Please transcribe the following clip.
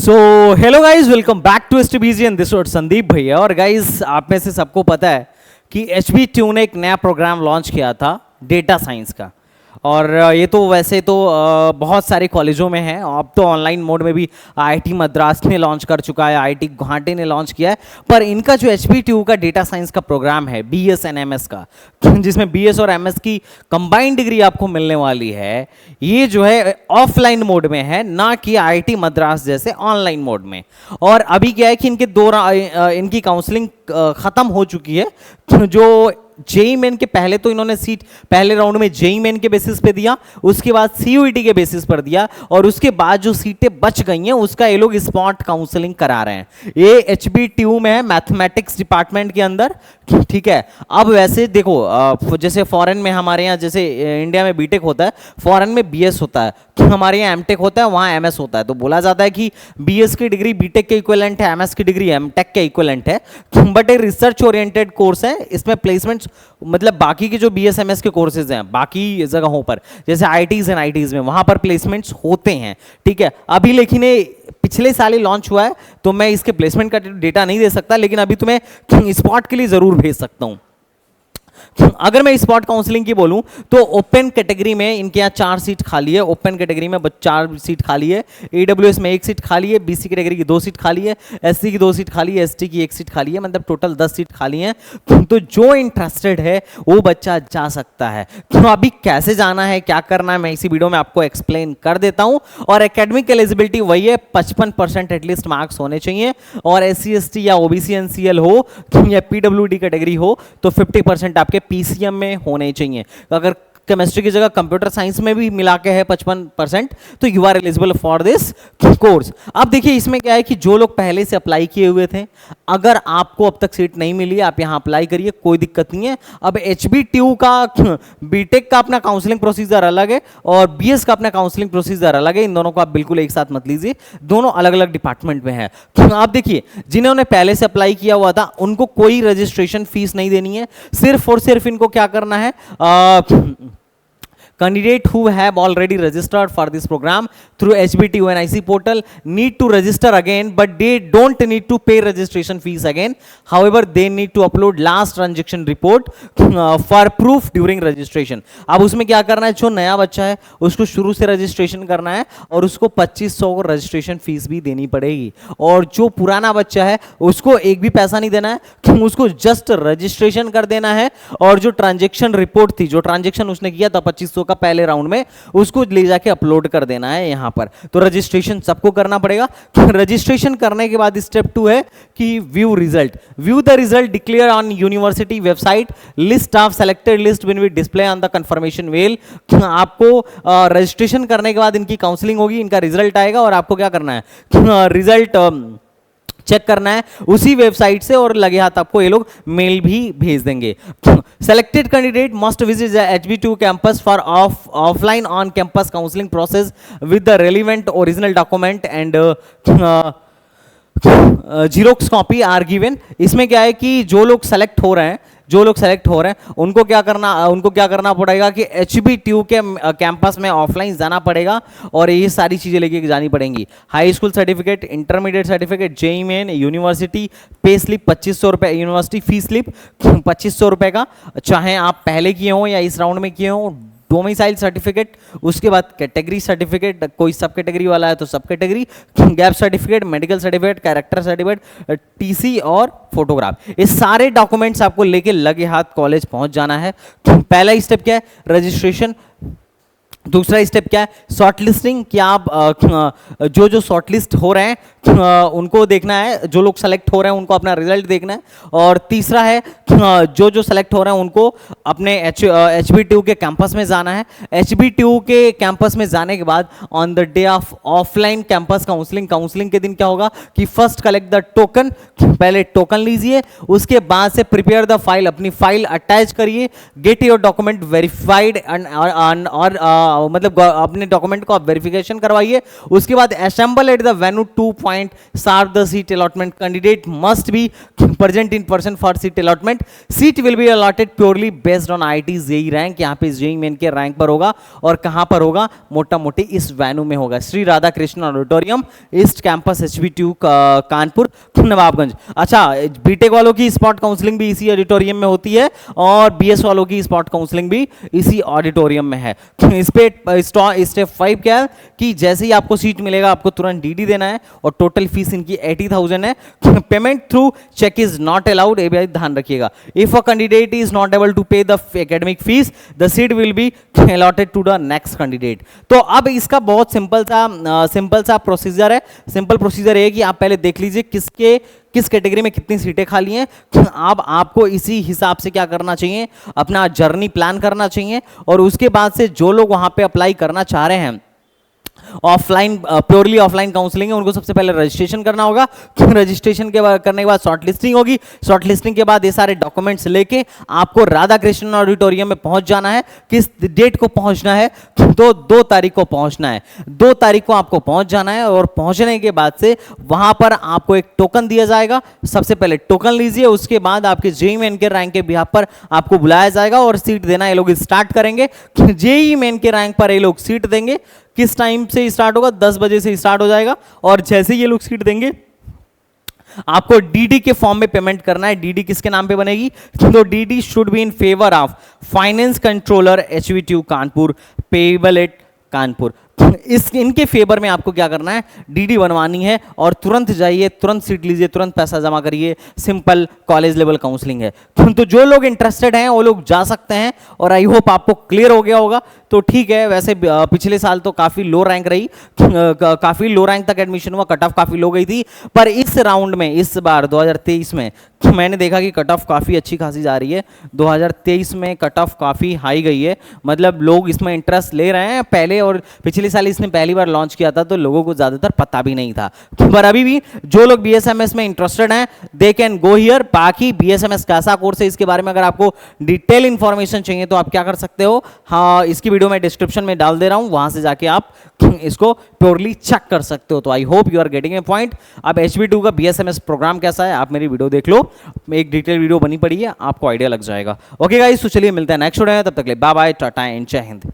So hello guys, welcome back to STBG and this word Sandeep भैया। और guys, आप में से सबको पता है कि एचबीट्यू ने एक नया प्रोग्राम लॉन्च किया था डेटा साइंस का। और ये तो वैसे तो बहुत सारे कॉलेजों में है, अब तो ऑनलाइन मोड में भी आईआईटी मद्रास ने लॉन्च कर चुका है, आईआईटी गुवाहाटी ने लॉन्च किया है। पर इनका जो एचबीट्यू का डेटा साइंस का प्रोग्राम है बीएस एंड एमएस का, जिसमें बीएस और एमएस की कंबाइंड डिग्री आपको मिलने वाली है, ये जो है ऑफलाइन मोड में है, ना कि आईआईटी मद्रास जैसे ऑनलाइन मोड में। और अभी क्या है कि इनकी काउंसलिंग खत्म हो चुकी है। जो जेई मेन के पहले तो इन्होंने सीट पहले राउंड में जेई मेन के बेसिस पे दिया, उसके बाद सीयूईटी के बेसिस पर दिया, और उसके बाद जो सीटें बच गई हैं उसका ये लोग स्पॉट काउंसलिंग करा रहे हैं। ये एचबीट्यू में है, मैथमेटिक्स डिपार्टमेंट के अंदर, ठीक है। अब वैसे देखो, जैसे फॉरेन में हमारे यहाँ, जैसे इंडिया में बीटेक होता है, फॉरेन में बीएस होता है, हमारे यहाँ एमटेक होता है, वहाँ एमएस होता है। तो बोला जाता है कि बीएस की डिग्री बीटेक के इक्विवेलेंट है, एमएस की डिग्री एमटेक के इक्विवेलेंट है। बट एक रिसर्च ओरिएंटेड कोर्स है, इसमें प्लेसमेंट्स मतलब बाकी के जो बीएस एमएस के कोर्सेज हैं बाकी जगहों पर, जैसे आईटीज एंड आईटीज में, वहाँ पर प्लेसमेंट्स होते हैं, ठीक है। अभी लेकिन पिछले साल ही लॉन्च हुआ है, तो मैं इसके प्लेसमेंट का डेटा नहीं दे सकता, लेकिन अभी तुम्हें स्पॉट के लिए जरूर भेज सकता हूँ। अगर मैं स्पॉट काउंसलिंग की बोलूं तो ओपन कैटेगरी में इनके यहाँ 4 सीट खाली है, ओपन कैटेगरी में 4 सीट खाली है, एडब्ल्यूएस में 1 सीट खाली है, बीसी कैटेगरी की 2 सीट खाली है, एससी की 2 सीट खाली है, एसटी की 1 सीट खाली है, मतलब टोटल 10 सीट खाली है। तो जो इंटरेस्टेड है वो बच्चा जा सकता है। तो अभी कैसे जाना है, क्या करना है, मैं इसी वीडियो में आपको एक्सप्लेन कर देता हूं। और एकेडमिक एलिजिबिलिटी वही है, 55% एटलीस्ट मार्क्स होने चाहिए, और एससी एसटी या ओबीसी एनसीएल हो या पीडब्ल्यूडी कैटेगरी हो तो 50% आपके पीसीएम में होने चाहिए। अगर केमिस्ट्री की जगह कंप्यूटर साइंस में भी मिला के है 55%, तो you are eligible for this course. अब देखिए इसमें क्या है कि जो लोग पहले से अप्लाई किए हुए थे, अगर आपको अब तक सीट नहीं मिली, आप यहां अप्लाई करिए, कोई दिक्कत नहीं है। अब एचबीट्यू का बीटेक का अपना काउंसलिंग प्रोसीजर अलग है और बीएस का अपना काउंसलिंग प्रोसीजर अलग है। इन दोनों को आप बिल्कुल एक साथ मत लीजिए, दोनों अलग अलग डिपार्टमेंट में है। आप देखिए, जिन्होंने पहले से अप्लाई किया हुआ था उनको कोई रजिस्ट्रेशन फीस नहीं देनी है, सिर्फ और सिर्फ इनको क्या करना है, candidate who have already registered for this program through HBTU NIC portal need to register again, but they don't need to pay registration fees again. However, they need to upload last transaction report for proof during registration. अब उसमें क्या करना है, जो नया बच्चा है उसको शुरू से रजिस्ट्रेशन करना है और उसको 2500 रजिस्ट्रेशन फीस भी देनी पड़ेगी, और जो पुराना बच्चा है उसको एक भी पैसा नहीं देना है, उसको जस्ट रजिस्ट्रेशन कर देना है। और जो ट्रांजेक्शन रिपोर्ट थी, जो ट्रांजेक्शन उसने किया था 2500 का पहले राउंड में, उसको ले जाके अपलोड कर देना है यहां पर। तो रजिस्ट्रेशन सबको करना पड़ेगा। रजिस्ट्रेशन करने के बाद स्टेप 2 है कि view result. View the result declare on university website, list of selected list will be display on the confirmation mail. आपको रजिस्ट्रेशन करने के बाद इनकी काउंसलिंग होगी, इनका रिजल्ट आएगा और आपको क्या करना है, रिजल्ट चेक करना है उसी वेबसाइट से, और लगे हाथ आपको ये लोग मेल भी भेज देंगे। Selected candidate must visit the HBTU campus for offline on campus counselling process with the relevant original document and xerox copy are given. इसमें क्या है कि जो लोग सेलेक्ट हो रहे हैं उनको क्या करना पड़ेगा कि एचबीट्यू के कैंपस में ऑफलाइन जाना पड़ेगा, और ये सारी चीजें लेके जानी पड़ेंगी। High school certificate, intermediate certificate, JEE main, university pay slip 2500 रुपए, यूनिवर्सिटी फी स्लिप 2500 रुपए का, चाहे आप पहले किए हो या इस राउंड में किए हो, डोमिसाइल सर्टिफिकेट, उसके बाद कैटेगरी सर्टिफिकेट, कोई सब कैटेगरी वाला है तो सब category, gap certificate, medical certificate, character certificate, TC और फोटोग्राफ। ये सारे डॉक्यूमेंट्स आपको लेके लगे हाथ कॉलेज पहुंच जाना है। पहला स्टेप क्या है, रजिस्ट्रेशन। दूसरा स्टेप क्या है, शॉर्टलिस्टिंग। क्या आप जो शॉर्टलिस्ट हो रहे हैं उनको देखना है, जो लोग सेलेक्ट हो रहे हैं उनको अपना रिजल्ट देखना है। और तीसरा है, जो सेलेक्ट हो रहे हैं उनको अपने एचबीट्यू के कैंपस में जाना है। एचबीट्यू के कैंपस में जाने के बाद on the day of offline campus counselling के दिन क्या होगा कि फर्स्ट कलेक्ट द टोकन, पहले टोकन लीजिए, उसके बाद से प्रिपेयर द फाइल, अपनी फाइल अटैच करिए, गेट योर डॉक्यूमेंट वेरीफाइड और मतलब अपने डॉक्यूमेंट को आप वेरिफिकेशन करवाइए। उसके बाद assemble at the venue 2 point start the seat allotment. Candidate must be present in person for seat allotment. Seat will be allotted purely based on IIT JEE rank. यहाँ पे JEE मेन के rank पर होगा और कहाँ पर होगा, मोटा मोटी इस वेन्यू में होगा, Shri Radha Krishna auditorium, east campus HB2 Kanpur Nawabganj. अच्छा, बीटेक वालों की स्पॉट काउंसलिंग भी इसी ऑडिटोरियम में होती है और BS वालों की स्पॉट काउंसलिंग भी इसी ऑडिटोरियम में है। इस पे स्टेप 5 क्या है कि जैसे ही आपको सीट मिलेगा आपको तुरंत DD देना है और टोटल फीस इनकी 80,000 है। Payment through cheque is not allowed, ये भी ध्यान रखिएगा। If a candidate is not able to pay the academic fees, the seat will be allotted to the next candidate. तो अब इसका बहुत सिंपल सा प्रोसीजर है। सिंपल प्रोसीजर है कि आप पहले देख लीजिए किस कैटेगरी में कितनी सीटें खाली हैं। अब आपको इसी हिसाब से क्या करना चाहिए, अपना जर्नी प्लान करना चाहिए और उसके बाद से जो लोग वहां पे अप्लाई करना चाह रहे हैं, ऑफलाइन प्योरली ऑफलाइन काउंसलिंग है, उनको सबसे पहले रजिस्ट्रेशन करना होगा। रजिस्ट्रेशन के बाद करने के बाद शॉर्ट लिस्टिंग होगी। शॉर्ट लिस्टिंग के बाद ये सारे डॉक्यूमेंट्स लेके आपको राधा कृष्णन ऑडिटोरियम में पहुंच जाना है। किस डेट को पहुंचना है, तो 2 तारीख को पहुंचना है। 2 तारीख को आपको पहुंच जाना है और पहुंचने के बाद से वहां पर आपको एक टोकन दिया जाएगा। सबसे पहले टोकन लीजिए, उसके बाद आपके JEE मेन के रैंक के बिहाफ पर आपको बुलाया जाएगा और सीट देना ये लोग स्टार्ट करेंगे। JEE मेन के रैंक पर ये लोग सीट देंगे। किस टाइम से स्टार्ट होगा, 10 बजे से स्टार्ट हो जाएगा और जैसे ये लोग सीट देंगे आपको DD के फॉर्म में पेमेंट करना है। DD किसके नाम पे बनेगी, तो DD should be in favour of finance controller HB2 Kanpur, payable eight Kanpur. इनके फेवर में आपको क्या करना है, DD बनवानी है और तुरंत जाइए, तुरंत सीट लीजिए, तुरंत पैसा जमा करिए। सिंपल कॉलेज लेवल काउंसलिंग है। तो जो लोग इंटरेस्टेड हैं वो लोग जा सकते हैं और आई होप आपको क्लियर हो गया होगा। तो ठीक है, वैसे पिछले साल तो काफ़ी लो रैंक रही, काफ़ी लो रैंक तक एडमिशन हुआ, कट ऑफ काफ़ी लो गई थी, पर इस राउंड में इस बार 2023 में मैंने देखा कि कट ऑफ काफ़ी अच्छी खासी जा रही है। 2023 में कट ऑफ काफ़ी हाई गई है, मतलब लोग इसमें इंटरेस्ट ले रहे हैं। पहले और पिछले साल इसने पहली बार लॉन्च किया था तो लोगों को ज़्यादातर पता भी नहीं था, पर अभी भी जो लोग BSMS में इंटरेस्टेड हैं दे कैन गो हियर। बाकी BSMS कैसा कोर्स है इसके बारे में अगर आपको डिटेल इंफॉर्मेशन चाहिए तो आप क्या कर सकते हो, हाँ इसकी वीडियो मैं डिस्क्रिप्शन में डाल दे रहा हूँ, वहां से जाके आप इसको प्योरली चेक कर सकते हो। तो I hope you are getting a point. अब HB2 का BSMS प्रोग्राम कैसा है आप मेरी वीडियो देख लो, एक डिटेल वीडियो बनी पड़ी है, आपको आइडिया लग जाएगा। ओके गाइस, तो चलिए मिलते हैं नेक्स्ट वीडियो में, तब तक के लिए बाय बाय, टाटा एंड जय हिंद।